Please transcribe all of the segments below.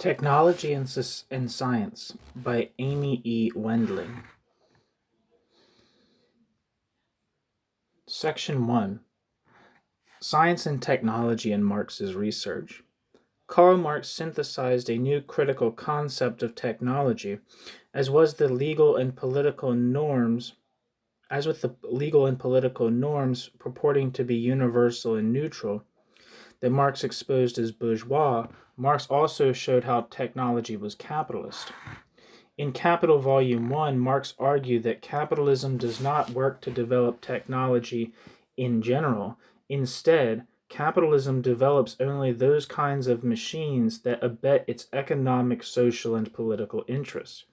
Technology and Science by Amy Wendling. Section 1. Science and Technology in Marx's Research. Karl Marx synthesized a new critical concept of technology, as with the legal and political norms purporting to be universal and neutral that Marx exposed as bourgeois. Marx also showed how technology was capitalist. In Capital Volume 1, Marx argued that capitalism does not work to develop technology in general. Instead, capitalism develops only those kinds of machines that abet its economic, social, and political interests.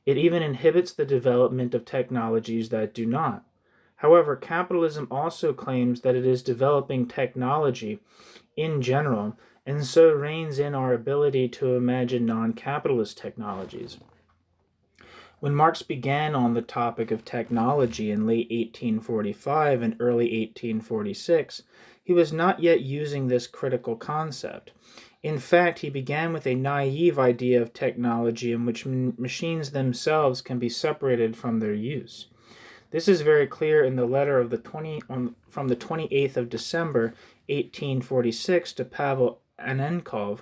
It even inhibits the development of technologies that do not. However, capitalism also claims that it is developing technology in general, and so reins in our ability to imagine non-capitalist technologies. When Marx began on the topic of technology in late 1845 and early 1846, he was not yet using this critical concept. In fact, he began with a naive idea of technology in which machines themselves can be separated from their use. This is very clear in the letter of from the 28th of December, 1846 to Pavel Anenkov,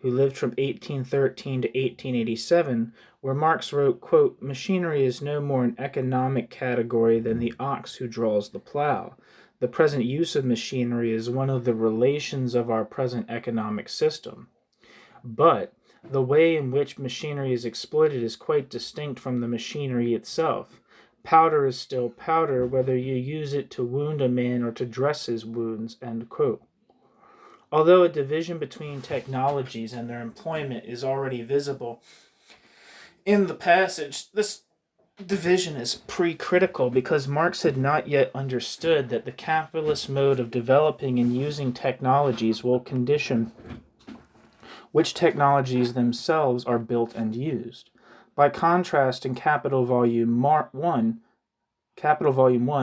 who lived from 1813 to 1887, where Marx wrote, quote, "Machinery is no more an economic category than the ox who draws the plow. The present use of machinery is one of the relations of our present economic system. But the way in which machinery is exploited is quite distinct from the machinery itself. Powder is still powder, whether you use it to wound a man or to dress his wounds," end quote. Although a division between technologies and their employment is already visible in the passage, this division is pre-critical because Marx had not yet understood that the capitalist mode of developing and using technologies will condition which technologies themselves are built and used. By contrast, in Capital Volume 1,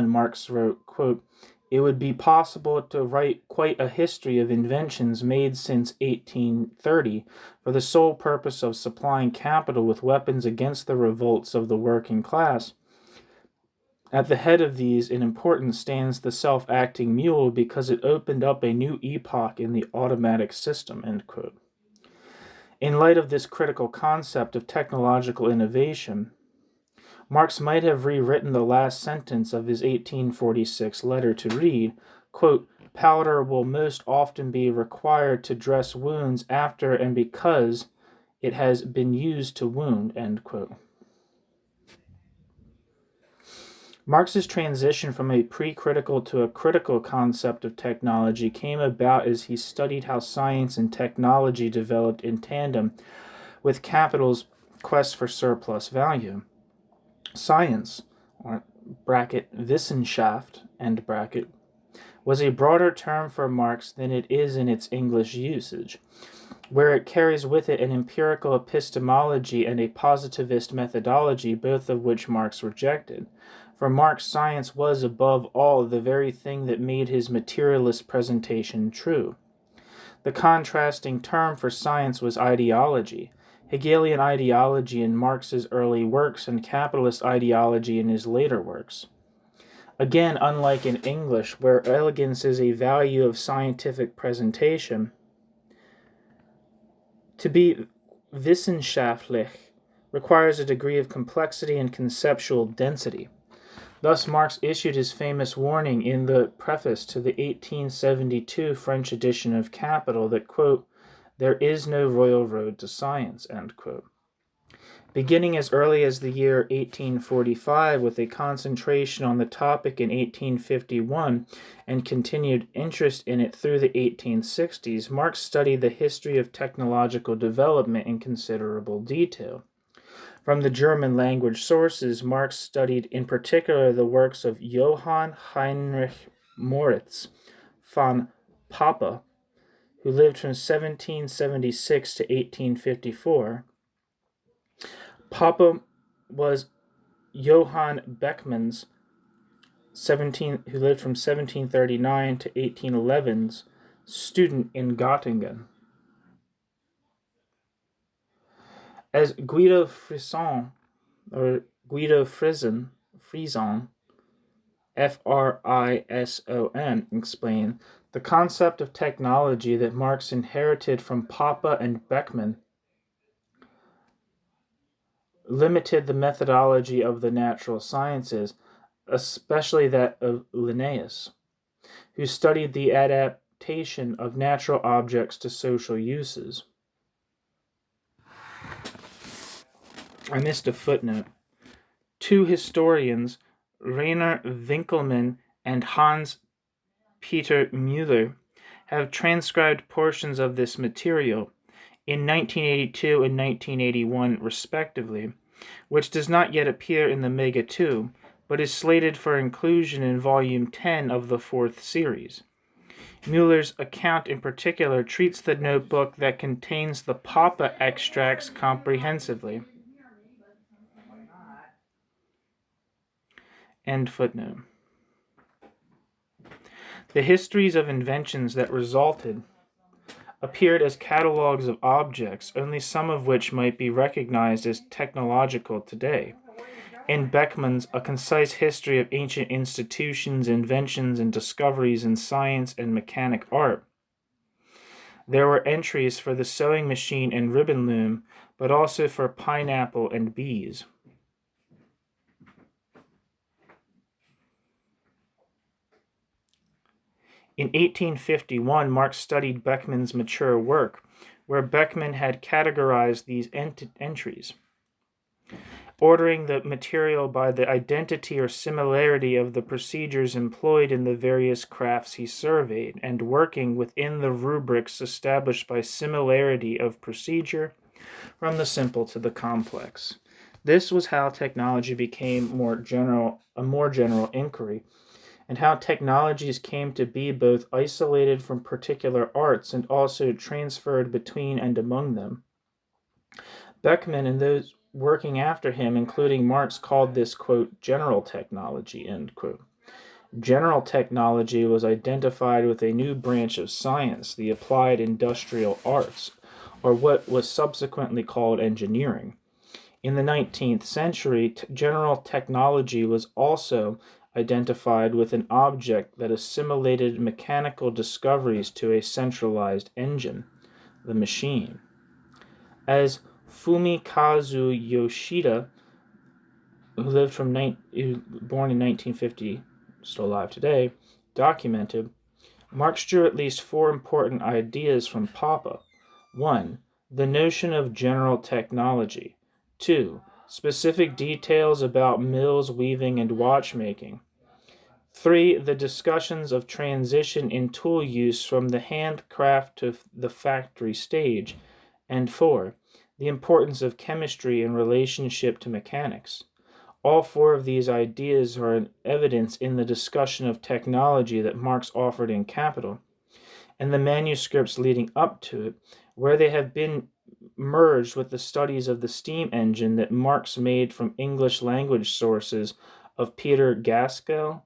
Marx wrote, quote, "It would be possible to write quite a history of inventions made since 1830 for the sole purpose of supplying capital with weapons against the revolts of the working class. At the head of these in importance stands the self-acting mule because it opened up a new epoch in the automatic system," end quote. In light of this critical concept of technological innovation, Marx might have rewritten the last sentence of his 1846 letter to read, quote, "Powder will most often be required to dress wounds after and because it has been used to wound," end quote. Marx's transition from a pre-critical to a critical concept of technology came about as he studied how science and technology developed in tandem with capital's quest for surplus value. Science, or bracket Wissenschaft, end bracket, was a broader term for Marx than it is in its English usage, where it carries with it an empirical epistemology and a positivist methodology, both of which Marx rejected. For Marx, science was, above all, the very thing that made his materialist presentation true. The contrasting term for science was ideology. Hegelian ideology in Marx's early works and capitalist ideology in his later works. Again, unlike in English, where elegance is a value of scientific presentation, to be wissenschaftlich requires a degree of complexity and conceptual density. Thus, Marx issued his famous warning in the preface to the 1872 French edition of Capital that, quote, "There is no royal road to science," end quote. Beginning as early as the year 1845 with a concentration on the topic in 1851 and continued interest in it through the 1860s, Marx studied the history of technological development in considerable detail. From the German language sources, Marx studied in particular the works of Johann Heinrich Moritz von Pape, who lived from 1776 to 1854. Pape was Johann Beckmann's who lived from 1739 to 1811's student in Göttingen. As Guido Frisson, or Guido Frison, Frison, explained, the concept of technology that Marx inherited from Popper and Beckmann limited the methodology of the natural sciences, especially that of Linnaeus, who studied the adaptation of natural objects to social uses. I missed a footnote. Two historians, Rainer Winkelmann and Hans Peter Müller, have transcribed portions of this material in 1982 and 1981, respectively, which does not yet appear in the Mega 2, but is slated for inclusion in Volume 10 of the fourth series. Müller's account in particular treats the notebook that contains the Papa extracts comprehensively. End footnote. The histories of inventions that resulted appeared as catalogues of objects, only some of which might be recognized as technological today. In Beckmann's A Concise History of Ancient Institutions, Inventions, and Discoveries in Science and Mechanic Art, there were entries for the sewing machine and ribbon loom, but also for pineapple and bees. In 1851, Marx studied Beckmann's mature work, where Beckmann had categorized these entries, ordering the material by the identity or similarity of the procedures employed in the various crafts he surveyed, and working within the rubrics established by similarity of procedure from the simple to the complex. This was how technology became a more general inquiry, and how technologies came to be both isolated from particular arts and also transferred between and among them. Beckmann and those working after him, including Marx, called this, quote, general technology, end quote. General technology was identified with a new branch of science, the applied industrial arts, or what was subsequently called engineering. In the 19th century, general technology was also identified with an object that assimilated mechanical discoveries to a centralized engine, the machine. As Fumikazu Yoshida, born in 1950, still alive today, documented, Marx drew at least four important ideas from Popper. 1. The notion of general technology. 2. Specific details about mills, weaving, and watchmaking. 3. The discussions of transition in tool use from the handcraft to the factory stage. And 4. The importance of chemistry in relationship to mechanics. All four of these ideas are in evidence in the discussion of technology that Marx offered in Capital, and the manuscripts leading up to it, where they have been merged with the studies of the steam engine that Marx made from English language sources of Peter Gaskell,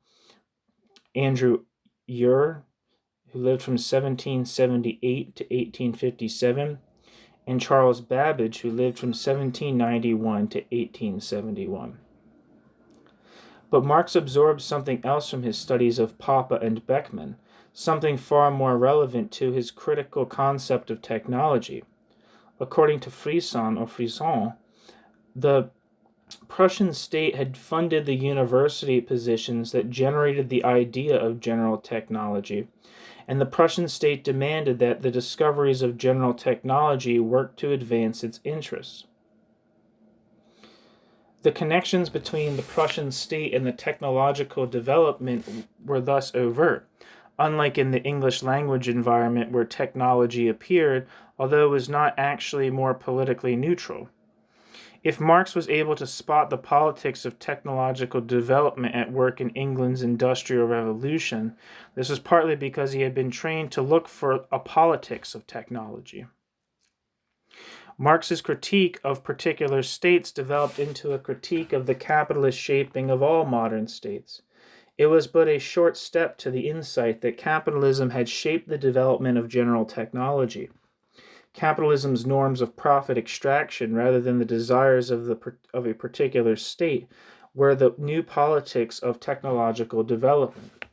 Andrew Ure, who lived from 1778 to 1857, and Charles Babbage, who lived from 1791 to 1871. But Marx absorbed something else from his studies of Popper and Beckmann, something far more relevant to his critical concept of technology. According to Frison, the Prussian state had funded the university positions that generated the idea of general technology, and the Prussian state demanded that the discoveries of general technology work to advance its interests. The connections between the Prussian state and the technological development were thus overt, unlike in the English language environment where technology appeared, although it was not actually more politically neutral. If Marx was able to spot the politics of technological development at work in England's Industrial Revolution, this was partly because he had been trained to look for a politics of technology. Marx's critique of particular states developed into a critique of the capitalist shaping of all modern states. It was but a short step to the insight that capitalism had shaped the development of general technology. capitalism's norms of profit extraction rather than the desires of a particular state were the new politics of technological development.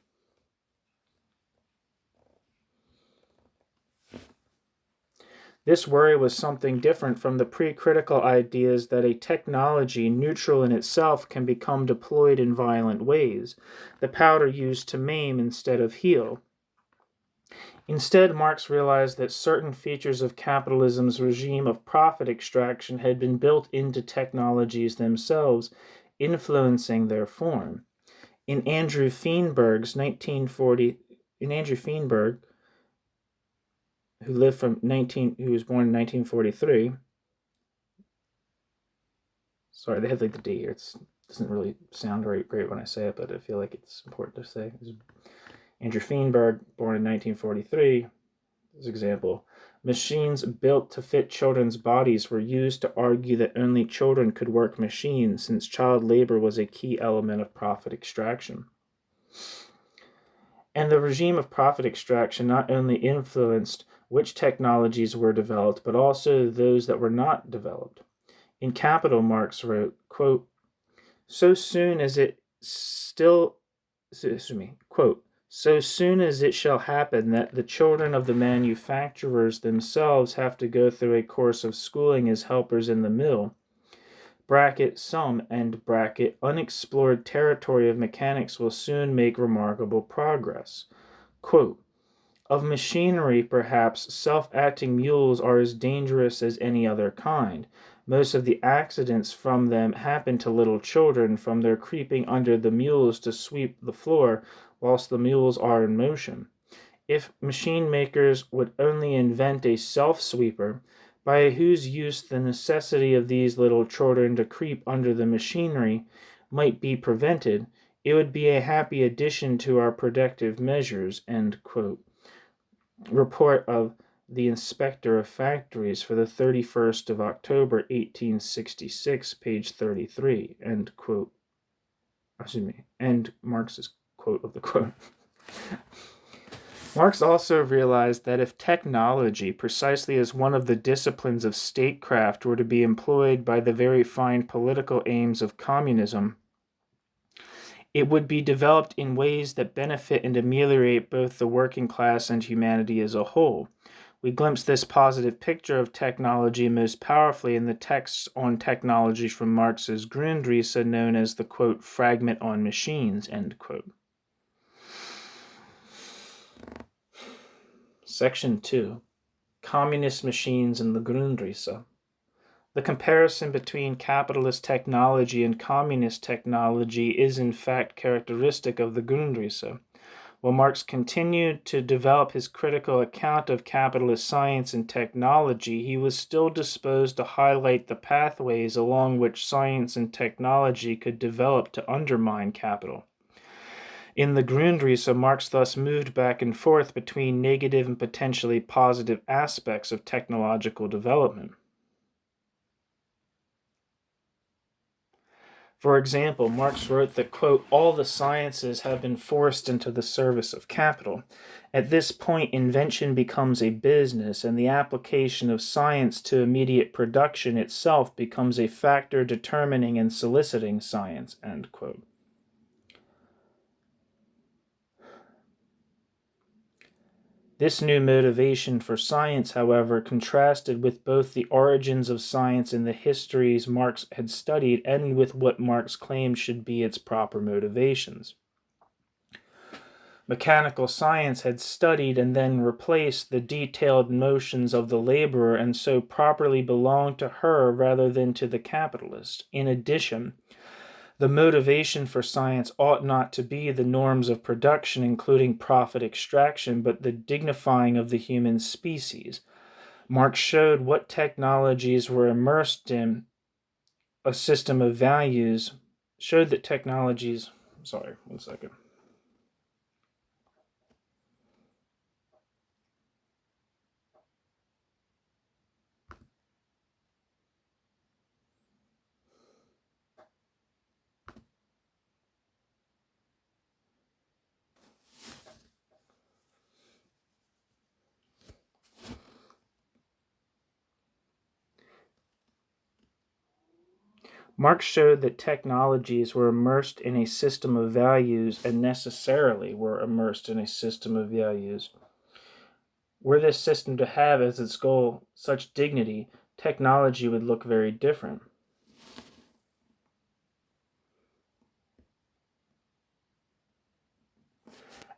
This worry was something different from the pre-critical ideas that a technology neutral in itself can become deployed in violent ways, the powder used to maim instead of heal. Instead, Marx realized that certain features of capitalism's regime of profit extraction had been built into technologies themselves, influencing their form. In Andrew Feinberg, who was born in 1943. Sorry, they have like the D here. It doesn't really sound very great when I say it, but I feel like it's important to say. Andrew Feinberg, born in 1943, as an example. Machines built to fit children's bodies were used to argue that only children could work machines, since child labor was a key element of profit extraction. And the regime of profit extraction not only influenced which technologies were developed, but also those that were not developed. In Capital, Marx wrote, quote, so soon as it shall happen that the children of the manufacturers themselves have to go through a course of schooling as helpers in the mill, some unexplored territory of mechanics will soon make remarkable progress. Quote, of machinery, perhaps, self-acting mules are as dangerous as any other kind. Most of the accidents from them happen to little children from their creeping under the mules to sweep the floor whilst the mules are in motion. If machine makers would only invent a self-sweeper, by whose use the necessity of these little children to creep under the machinery might be prevented, it would be a happy addition to our protective measures, end quote. Report of the Inspector of Factories for the 31st of October, 1866, page 33, end quote. End Marx's quote of the quote. Marx also realized that if technology, precisely as one of the disciplines of statecraft, were to be employed by the very fine political aims of communism, it would be developed in ways that benefit and ameliorate both the working class and humanity as a whole. We glimpse this positive picture of technology most powerfully in the texts on technology from Marx's Grundrisse, known as the, quote, fragment on machines, end quote. Section 2. Communist Machines and the Grundrisse. The comparison between capitalist technology and communist technology is in fact characteristic of the Grundrisse. While Marx continued to develop his critical account of capitalist science and technology, he was still disposed to highlight the pathways along which science and technology could develop to undermine capital. In the Grundrisse, Marx thus moved back and forth between negative and potentially positive aspects of technological development. For example, Marx wrote that, quote, all the sciences have been forced into the service of capital. At this point, invention becomes a business, and the application of science to immediate production itself becomes a factor determining and soliciting science, end quote. This new motivation for science, however, contrasted with both the origins of science and the histories Marx had studied and with what Marx claimed should be its proper motivations. Mechanical science had studied and then replaced the detailed motions of the laborer and so properly belonged to her rather than to the capitalist. In addition, the motivation for science ought not to be the norms of production, including profit extraction, but the dignifying of the human species. Marx showed what technologies were immersed in a system of values, showed that technologies... Sorry, one second. Marx showed that technologies were immersed in a system of values and necessarily were immersed in a system of values. Were this system to have as its goal such dignity, technology would look very different.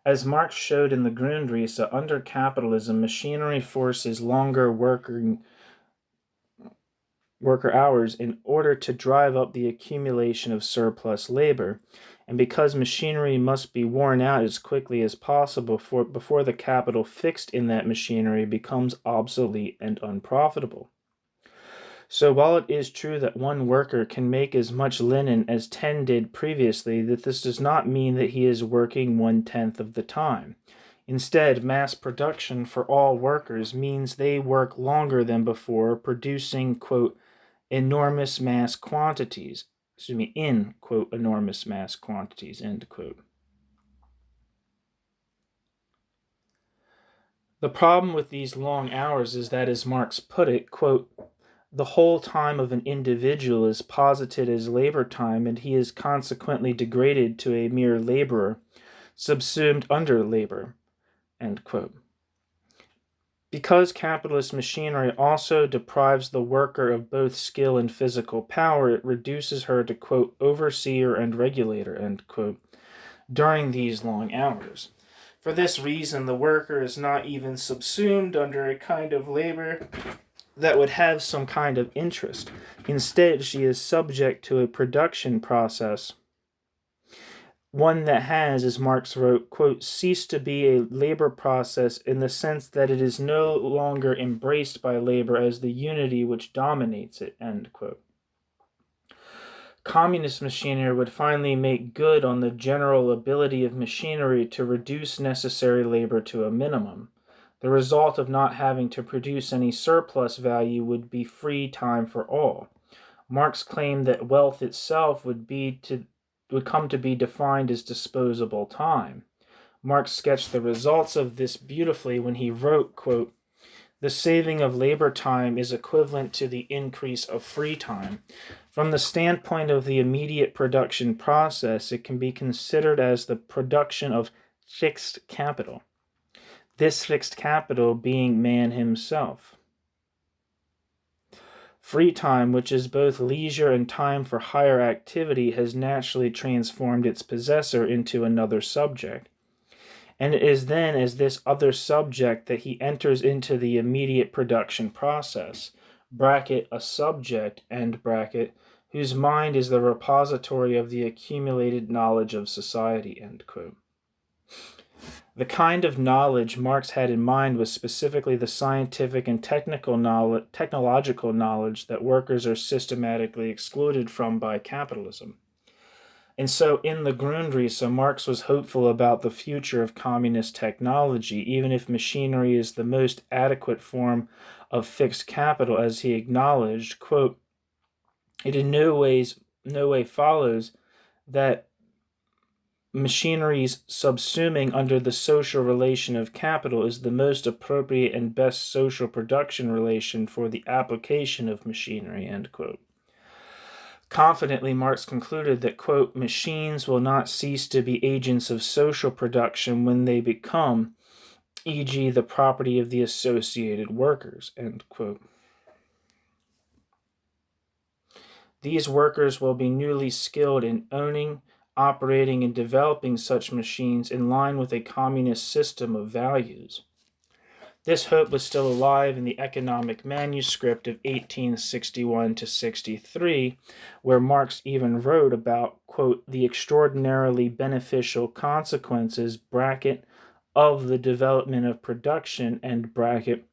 As Marx showed in the Grundrisse, under capitalism, machinery forces longer worker hours in order to drive up the accumulation of surplus labor, and because machinery must be worn out as quickly as possible before the capital fixed in that machinery becomes obsolete and unprofitable. So while it is true that one worker can make as much linen as 10 did previously, that this does not mean that he is working 1/10 of the time. Instead, mass production for all workers means they work longer than before, producing, quote, enormous mass quantities, in, quote, enormous mass quantities, end quote. The problem with these long hours is that, as Marx put it, quote, the whole time of an individual is posited as labor time, and he is consequently degraded to a mere laborer, subsumed under labor, end quote. Because capitalist machinery also deprives the worker of both skill and physical power, it reduces her to, quote, overseer and regulator, end quote, during these long hours. For this reason, the worker is not even subsumed under a kind of labor that would have some kind of interest. Instead, she is subject to a production process, one that has, as Marx wrote, quote, ceased to be a labor process in the sense that it is no longer embraced by labor as the unity which dominates it, end quote. Communist machinery would finally make good on the general ability of machinery to reduce necessary labor to a minimum. The result of not having to produce any surplus value would be free time for all. Marx claimed that wealth itself would come to be defined as disposable time. Marx sketched the results of this beautifully when he wrote, quote, the saving of labor time is equivalent to the increase of free time. From the standpoint of the immediate production process, it can be considered as the production of fixed capital. This fixed capital being man himself. Free time, which is both leisure and time for higher activity, has naturally transformed its possessor into another subject. And it is then as this other subject that he enters into the immediate production process, bracket a subject, end bracket, whose mind is the repository of the accumulated knowledge of society, end quote. The kind of knowledge Marx had in mind was specifically the scientific and technological knowledge that workers are systematically excluded from by capitalism. And so in the Grundrisse, Marx was hopeful about the future of communist technology, even if machinery is the most adequate form of fixed capital, as he acknowledged, quote, it in no way follows that machinery's subsuming under the social relation of capital is the most appropriate and best social production relation for the application of machinery, end quote. Confidently, Marx concluded that, quote, machines will not cease to be agents of social production when they become, e.g., the property of the associated workers, end quote. These workers will be newly skilled in owning, operating, and developing such machines in line with a communist system of values. This hope was still alive in the economic manuscript of 1861 to 63, where Marx even wrote about, quote, the extraordinarily beneficial consequences, bracket, of the development of production, end bracket,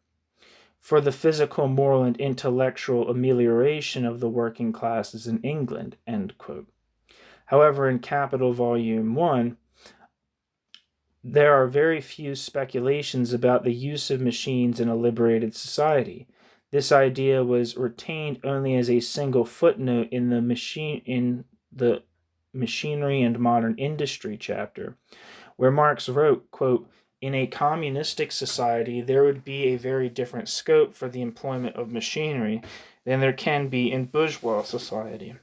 for the physical, moral, and intellectual amelioration of the working classes in England, end quote. However, in Capital Volume 1, there are very few speculations about the use of machines in a liberated society. This idea was retained only as a single footnote in the Machinery and Modern Industry chapter, where Marx wrote, quote, in a communistic society, there would be a very different scope for the employment of machinery than there can be in bourgeois society.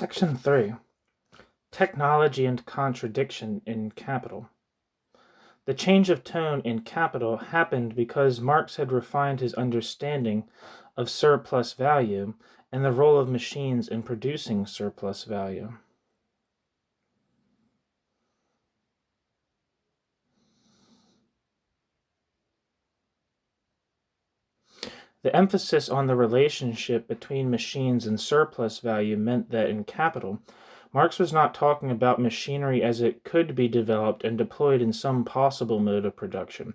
Section 3. Technology and Contradiction in Capital. The change of tone in Capital happened because Marx had refined his understanding of surplus value and the role of machines in producing surplus value. The emphasis on the relationship between machines and surplus value meant that in Capital, Marx was not talking about machinery as it could be developed and deployed in some possible mode of production.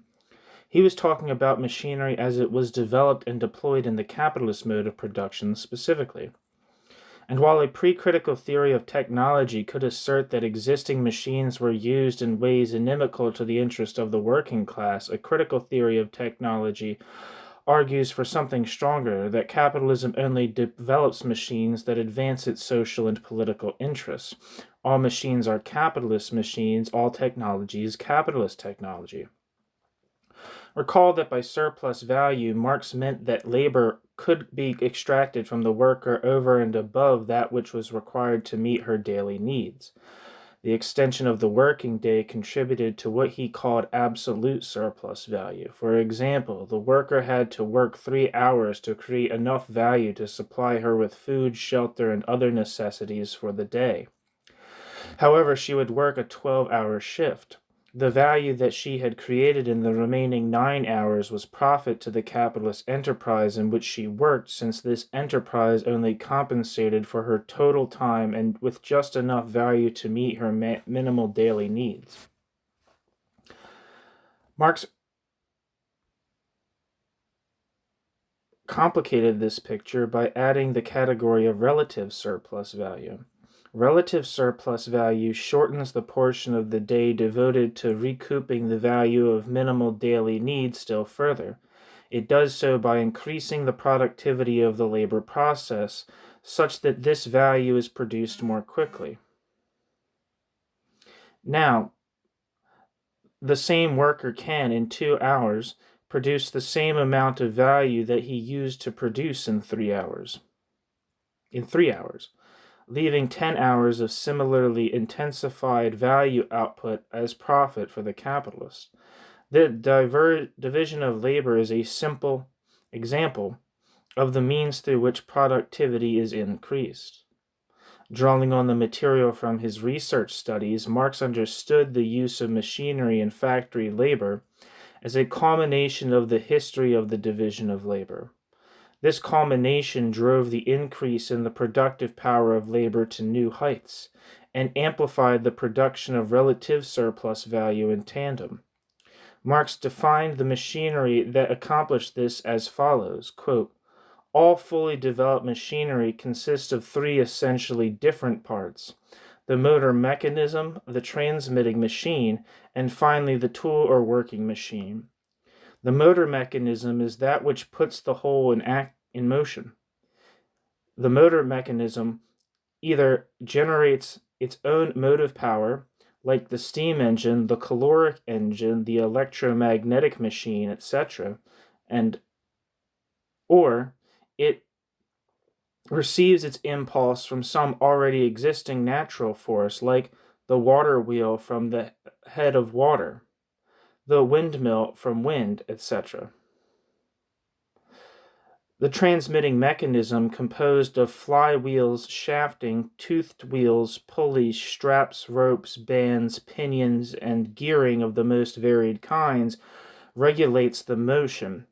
He was talking about machinery as it was developed and deployed in the capitalist mode of production specifically. And while a pre-critical theory of technology could assert that existing machines were used in ways inimical to the interest of the working class, a critical theory of technology argues for something stronger, that capitalism only develops machines that advance its social and political interests. All machines are capitalist machines, all technology is capitalist technology. Recall that by surplus value, Marx meant that labor could be extracted from the worker over and above that which was required to meet her daily needs. The extension of the working day contributed to what he called absolute surplus value. For example, the worker had to work 3 hours to create enough value to supply her with food, shelter, and other necessities for the day. However, she would work a 12-hour shift. The value that she had created in the remaining 9 hours was profit to the capitalist enterprise in which she worked, since this enterprise only compensated for her total time and with just enough value to meet her minimal daily needs. Marx complicated this picture by adding the category of relative surplus value. Relative surplus value shortens the portion of the day devoted to recouping the value of minimal daily needs still further. It does so by increasing the productivity of the labor process such that this value is produced more quickly. Now, the same worker can, in 2 hours, produce the same amount of value that he used to produce in 3 hours. Leaving 10 hours of similarly intensified value output as profit for the capitalist. The division of labor is a simple example of the means through which productivity is increased. Drawing on the material from his research studies, Marx understood the use of machinery in factory labor as a culmination of the history of the division of labor. This culmination drove the increase in the productive power of labor to new heights and amplified the production of relative surplus value in tandem. Marx defined the machinery that accomplished this as follows, quote, "All fully developed machinery consists of 3 essentially different parts: the motor mechanism, the transmitting machine, and finally the tool or working machine. The motor mechanism is that which puts the whole in motion. The motor mechanism either generates its own motive power, like the steam engine, the caloric engine, the electromagnetic machine, etc., or it receives its impulse from some already existing natural force, like the water wheel from the head of water, the windmill from wind, etc. The transmitting mechanism, composed of flywheels, shafting, toothed wheels, pulleys, straps, ropes, bands, pinions, and gearing of the most varied kinds, regulates the motion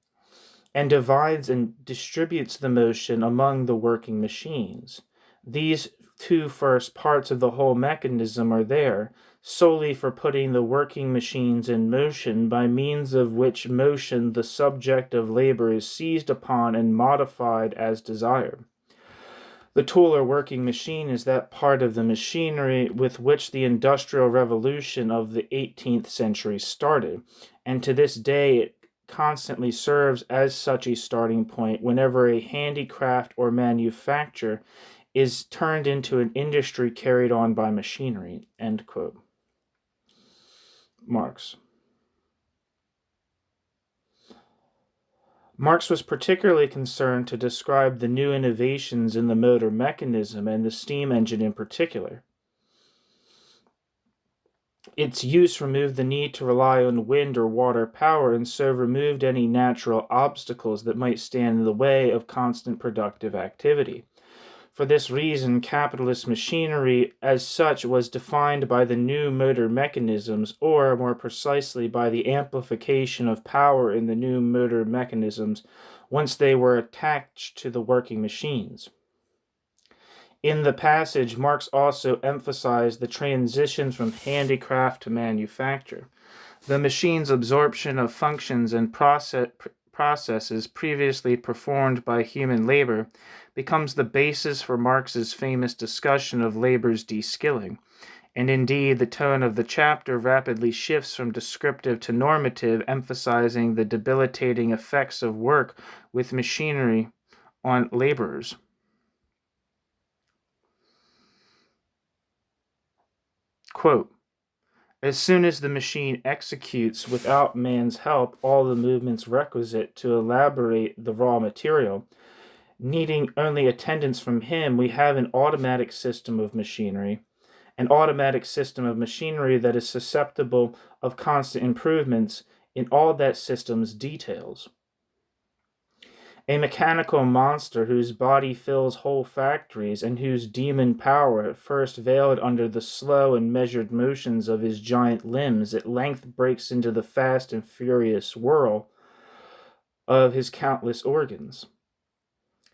and divides and distributes the motion among the working machines. These 2 first parts of the whole mechanism are there solely for putting the working machines in motion, by means of which motion the subject of labor is seized upon and modified as desired. The tool or working machine is that part of the machinery with which the Industrial Revolution of the 18th century started, and to this day it constantly serves as such a starting point whenever a handicraft or manufacture is turned into an industry carried on by machinery." End quote. Marx. Marx was particularly concerned to describe the new innovations in the motor mechanism and the steam engine in particular. Its use removed the need to rely on wind or water power and so removed any natural obstacles that might stand in the way of constant productive activity. For this reason, capitalist machinery as such was defined by the new motor mechanisms, or more precisely by the amplification of power in the new motor mechanisms once they were attached to the working machines. In the passage, Marx also emphasized the transitions from handicraft to manufacture. The machine's absorption of functions and processes previously performed by human labor becomes the basis for Marx's famous discussion of labor's de-skilling, and indeed the tone of the chapter rapidly shifts from descriptive to normative, emphasizing the debilitating effects of work with machinery on laborers. Quote, as soon as the machine executes without man's help all the movements requisite to elaborate the raw material, needing only attendance from him, we have an automatic system of machinery that is susceptible of constant improvements in all that system's details. A mechanical monster whose body fills whole factories and whose demon power at first veiled under the slow and measured motions of his giant limbs at length breaks into the fast and furious whirl of his countless organs.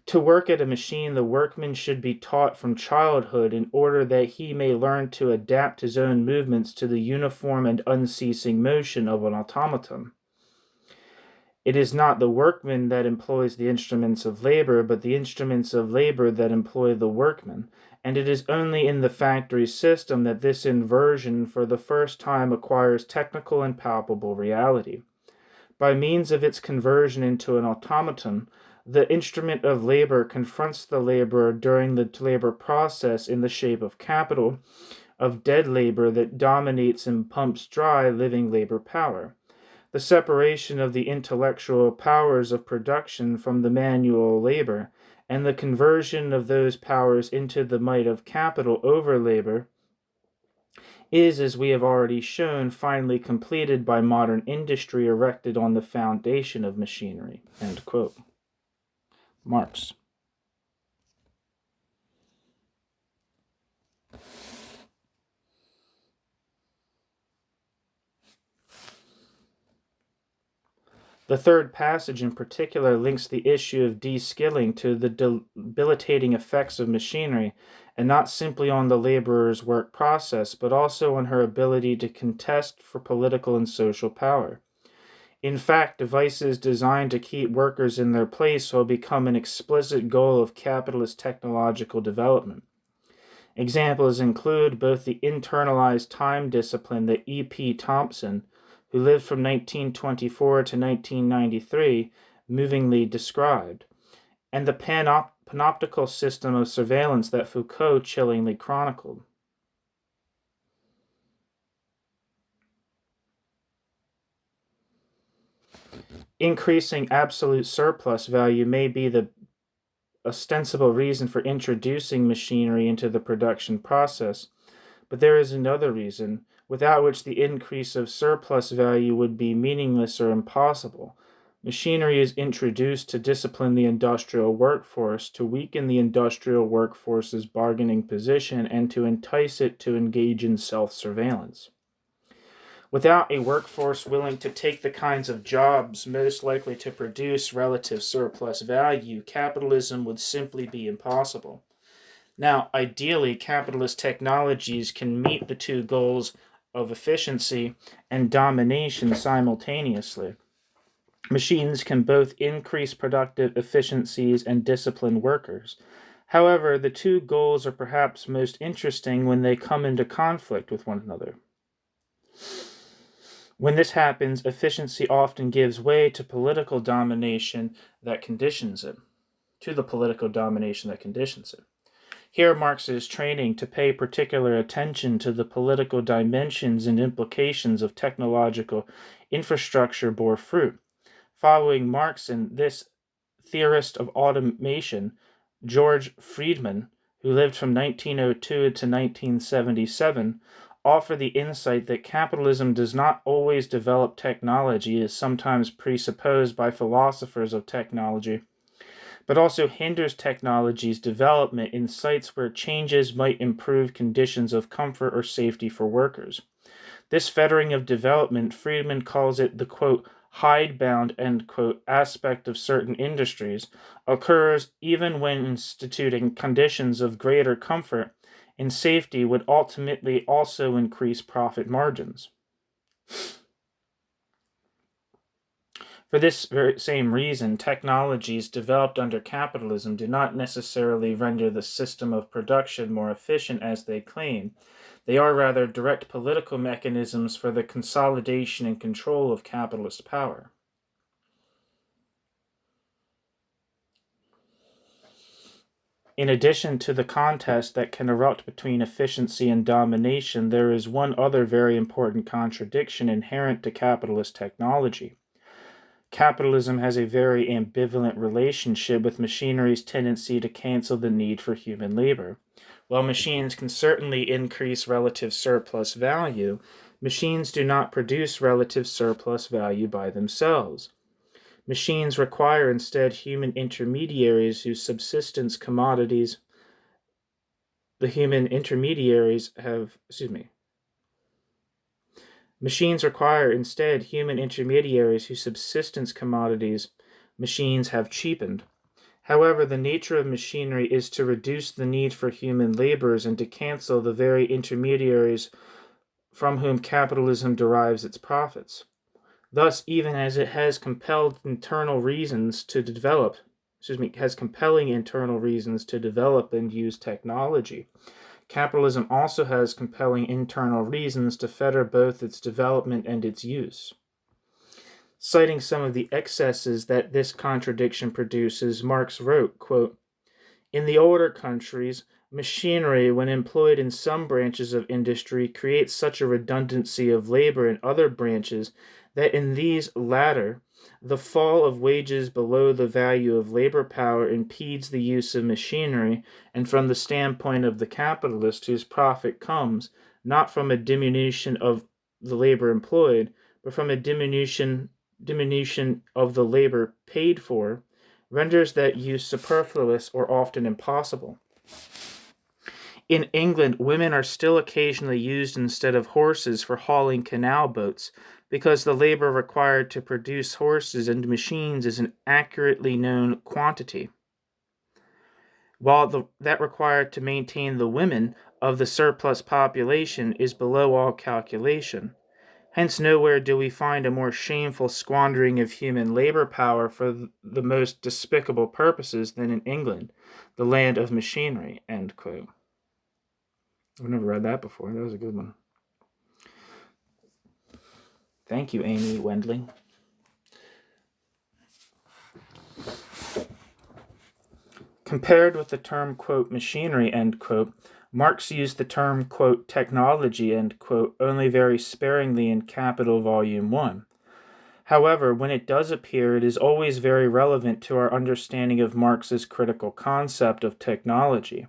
To work at a machine, the workman should be taught from childhood in order that he may learn to adapt his own movements to the uniform and unceasing motion of an automaton. It is not the workman that employs the instruments of labor, but the instruments of labor that employ the workman, and it is only in the factory system that this inversion for the first time acquires technical and palpable reality. By means of its conversion into an automaton, the instrument of labor confronts the laborer during the labor process in the shape of capital, of dead labor that dominates and pumps dry living labor power. The separation of the intellectual powers of production from the manual labor, and the conversion of those powers into the might of capital over labor, is, as we have already shown, finally completed by modern industry erected on the foundation of machinery. End quote. Marx. The third passage in particular links the issue of de-skilling to the debilitating effects of machinery, and not simply on the laborer's work process, but also on her ability to contest for political and social power. In fact, devices designed to keep workers in their place will become an explicit goal of capitalist technological development. Examples include both the internalized time discipline that E.P. Thompson, who lived from 1924 to 1993, movingly described, and the panoptical system of surveillance that Foucault chillingly chronicled. Increasing absolute surplus value may be the ostensible reason for introducing machinery into the production process, but there is another reason, without which the increase of surplus value would be meaningless or impossible. Machinery is introduced to discipline the industrial workforce, to weaken the industrial workforce's bargaining position, and to entice it to engage in self-surveillance. Without a workforce willing to take the kinds of jobs most likely to produce relative surplus value, capitalism would simply be impossible. Now, ideally, capitalist technologies can meet the two goals of efficiency and domination simultaneously. Machines can both increase productive efficiencies and discipline workers. However, the two goals are perhaps most interesting when they come into conflict with one another. When this happens, efficiency often gives way to political domination that conditions it. Here, Marx is training to pay particular attention to the political dimensions and implications of technological infrastructure bore fruit. Following Marx and this theorist of automation, George Friedman, who lived from 1902 to 1977, offer the insight that capitalism does not always develop technology as sometimes presupposed by philosophers of technology, but also hinders technology's development in sites where changes might improve conditions of comfort or safety for workers. This fettering of development, Friedman calls it the, quote, hidebound, end quote, aspect of certain industries, occurs even when instituting conditions of greater comfort and safety would ultimately also increase profit margins. For this very same reason, technologies developed under capitalism do not necessarily render the system of production more efficient as they claim. They are rather direct political mechanisms for the consolidation and control of capitalist power. In addition to the contest that can erupt between efficiency and domination, there is one other very important contradiction inherent to capitalist technology. Capitalism has a very ambivalent relationship with machinery's tendency to cancel the need for human labor. While machines can certainly increase relative surplus value, machines do not produce relative surplus value by themselves. Machines require instead human intermediaries whose subsistence commodities Machines require instead human intermediaries whose subsistence commodities machines have cheapened. However, the nature of machinery is to reduce the need for human laborers and to cancel the very intermediaries from whom capitalism derives its profits. Thus, even as it has compelling internal reasons to develop and use technology, capitalism also has compelling internal reasons to fetter both its development and its use. Citing some of the excesses that this contradiction produces, Marx wrote, quote, "In the older countries, machinery, when employed in some branches of industry, creates such a redundancy of labor in other branches that in these latter, the fall of wages below the value of labor power impedes the use of machinery, and from the standpoint of the capitalist whose profit comes not from a diminution of the labor employed, but from a diminution of the labor paid for, renders that use superfluous or often impossible. In England, women are still occasionally used instead of horses for hauling canal boats, because the labor required to produce horses and machines is an accurately known quantity, while that required to maintain the women of the surplus population is below all calculation. Hence, nowhere do we find a more shameful squandering of human labor power for the most despicable purposes than in England, the land of machinery." End quote. I've never read that before. That was a good one. Thank you, Amy Wendling. Compared with the term, quote, machinery, end quote, Marx used the term, quote, technology, end quote, only very sparingly in Capital Volume 1. However, when it does appear, it is always very relevant to our understanding of Marx's critical concept of technology.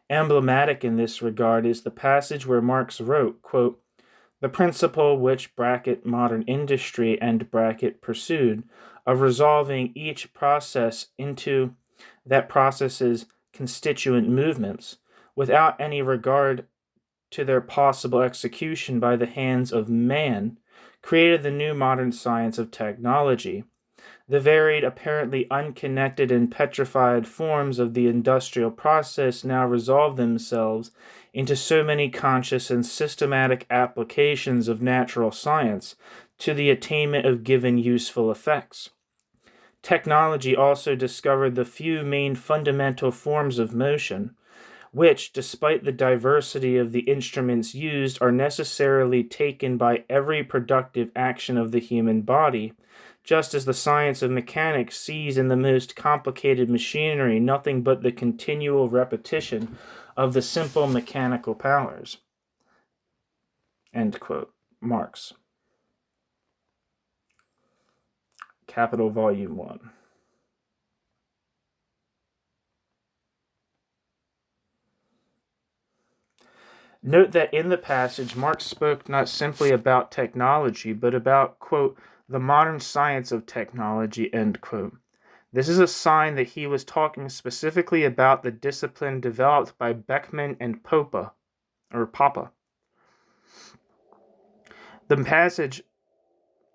Emblematic in this regard is the passage where Marx wrote, quote, "The principle which (modern industry) and pursued of resolving each process into that process's constituent movements, without any regard to their possible execution by the hands of man, created the new modern science of technology. The varied, apparently unconnected and petrified forms of the industrial process now resolve themselves into so many conscious and systematic applications of natural science to the attainment of given useful effects. Technology also discovered the few main fundamental forms of motion, which, despite the diversity of the instruments used, are necessarily taken by every productive action of the human body, just as the science of mechanics sees in the most complicated machinery nothing but the continual repetition of the simple mechanical powers." End quote. Marx. Capital Volume 1. Note that in the passage, Marx spoke not simply about technology, but about, quote, the modern science of technology, end quote. This is a sign that he was talking specifically about the discipline developed by Beckmann and Popper. The passage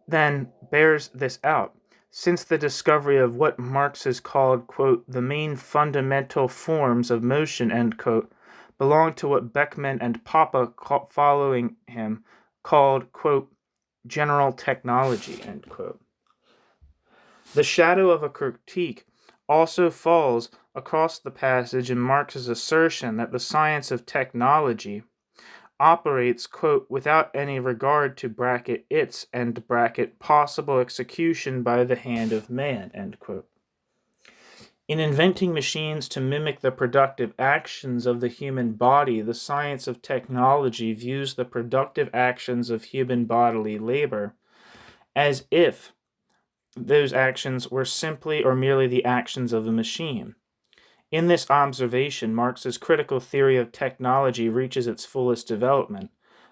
then bears this out. Since the discovery of what Marx has called, quote, the main fundamental forms of motion, end quote, belong to what Beckmann and Popper following him called, quote, general technology, end quote. The shadow of a critique also falls across the passage in Marx's assertion that the science of technology operates, quote, without any regard to bracket its and bracket possible execution by the hand of man, end quote. In inventing machines to mimic the productive actions of the human body, the science of technology views the productive actions of human bodily labor as if those actions were simply or merely the actions of a machine. In this observation, Marx's critical theory of technology reaches its fullest development.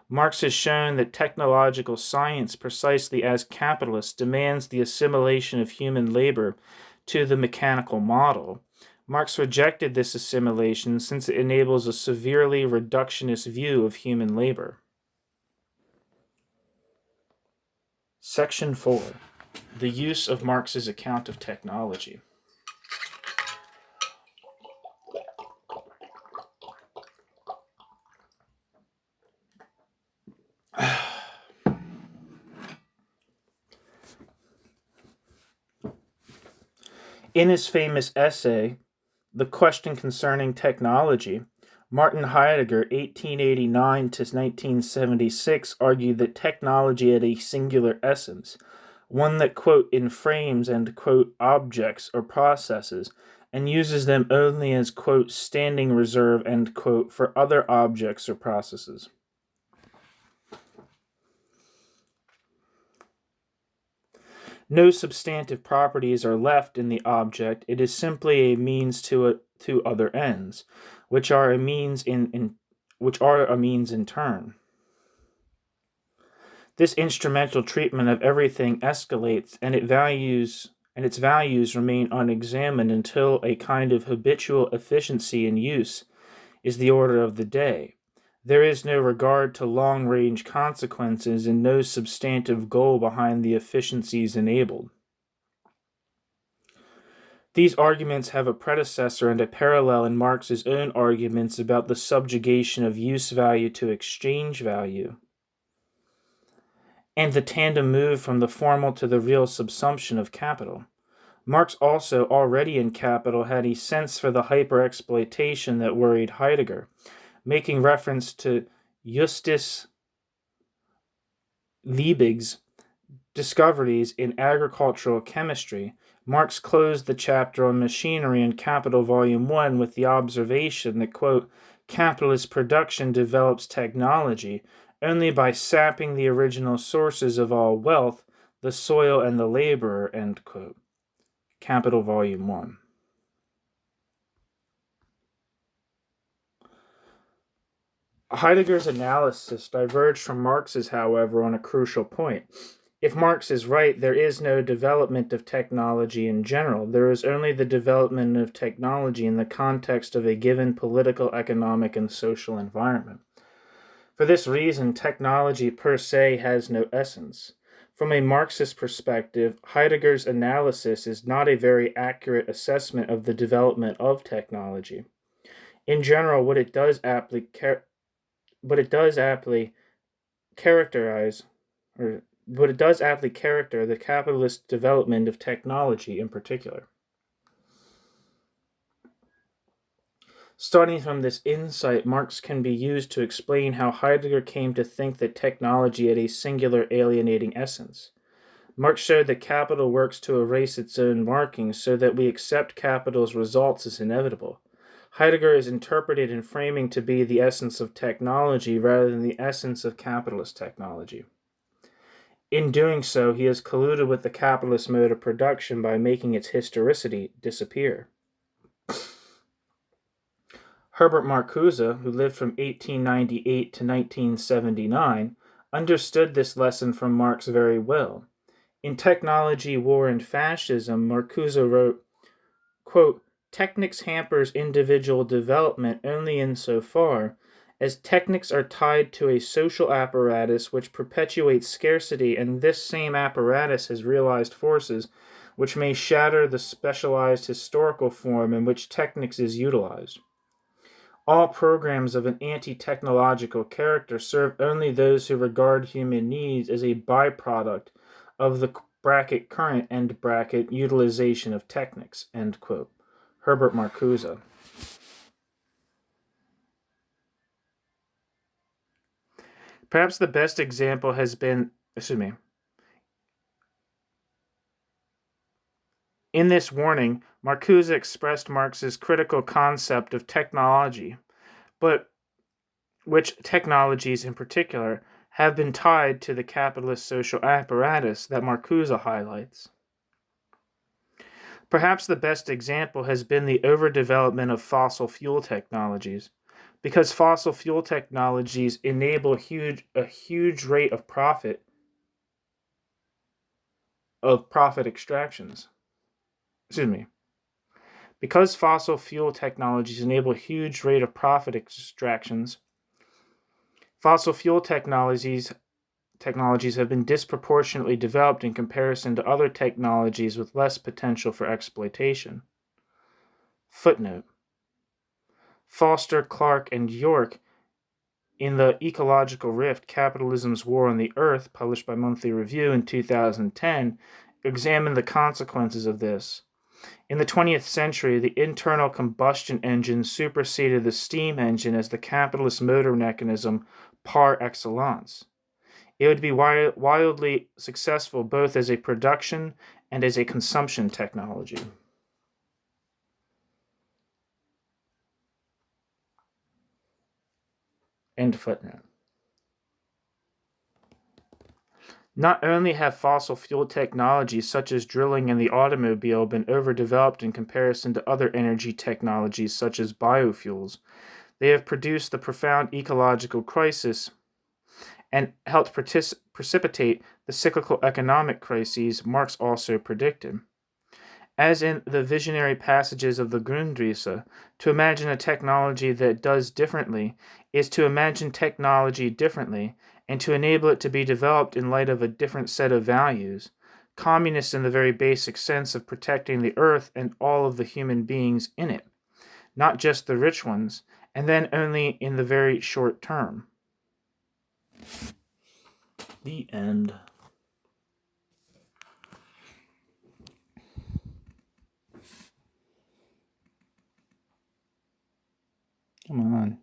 Marx has shown that technological science, precisely as capitalist, demands the assimilation of human labor to the mechanical model. Marx rejected this assimilation since it enables a severely reductionist view of human labor. Section 4. The use of Marx's account of technology. In his famous essay, The Question Concerning Technology, Martin Heidegger, 1889 to 1976, argued that technology had a singular essence, one that, quote, inframes and, quote, objects or processes, and uses them only as, quote, standing reserve, end quote, for other objects or processes. No substantive properties are left in the object. It is simply a means to other ends, which are a means in turn. This instrumental treatment of everything escalates, and its values remain unexamined until a kind of habitual efficiency in use is the order of the day. There is no regard to long-range consequences and no substantive goal behind the efficiencies enabled. These arguments have a predecessor and a parallel in Marx's own arguments about the subjugation of use value to exchange value, and the tandem move from the formal to the real subsumption of capital. Marx also, already in Capital, had a sense for the hyper-exploitation that worried Heidegger. Making reference to Justus Liebig's discoveries in agricultural chemistry, Marx closed the chapter on machinery in Capital Volume 1 with the observation that, quote, capitalist production develops technology only by sapping the original sources of all wealth, the soil and the laborer, end quote. Capital Volume 1. Heidegger's analysis diverged from Marx's, however, on a crucial point. If Marx is right, there is no development of technology in general. There is only the development of technology in the context of a given political, economic, and social environment. For this reason, technology per se has no essence. From a Marxist perspective, Heidegger's analysis is not a very accurate assessment of the development of technology. In general, what it does aptly character the capitalist development of technology in particular. Starting from this insight, Marx can be used to explain how Heidegger came to think that technology had a singular alienating essence. Marx showed that capital works to erase its own markings so that we accept capital's results as inevitable. Heidegger is interpreted in framing to be the essence of technology rather than the essence of capitalist technology. In doing so, he has colluded with the capitalist mode of production by making its historicity disappear. Herbert Marcuse, who lived from 1898 to 1979, understood this lesson from Marx very well. In Technology, War, and Fascism, Marcuse wrote, quote, "Technics hampers individual development only insofar as technics are tied to a social apparatus which perpetuates scarcity, and this same apparatus has realized forces which may shatter the specialized historical form in which technics is utilized. All programs of an anti-technological character serve only those who regard human needs as a byproduct of the current utilization of technics," end quote. Herbert Marcuse. Perhaps the best example has been, in this warning, Marcuse expressed Marx's critical concept of technology, but which technologies in particular have been tied to the capitalist social apparatus that Marcuse highlights. Perhaps the best example has been the overdevelopment of fossil fuel technologies, because fossil fuel technologies enable a huge rate of profit extractions. Because fossil fuel technologies enable a huge rate of profit extractions, fossil fuel technologies have been disproportionately developed in comparison to other technologies with less potential for exploitation. Footnote. Foster, Clark, and York, in The Ecological Rift, Capitalism's War on the Earth, published by Monthly Review in 2010, examined the consequences of this. In the 20th century, the internal combustion engine superseded the steam engine as the capitalist motor mechanism par excellence. It would be wildly successful both as a production and as a consumption technology. End footnote. Not only have fossil fuel technologies such as drilling and the automobile been overdeveloped in comparison to other energy technologies such as biofuels, they have produced the profound ecological crisis and helped precipitate the cyclical economic crises Marx also predicted. As in the visionary passages of the Grundrisse, to imagine a technology that does differently is to imagine technology differently and to enable it to be developed in light of a different set of values, communist in the very basic sense of protecting the earth and all of the human beings in it, not just the rich ones, and then only in the very short term. The end. Come on.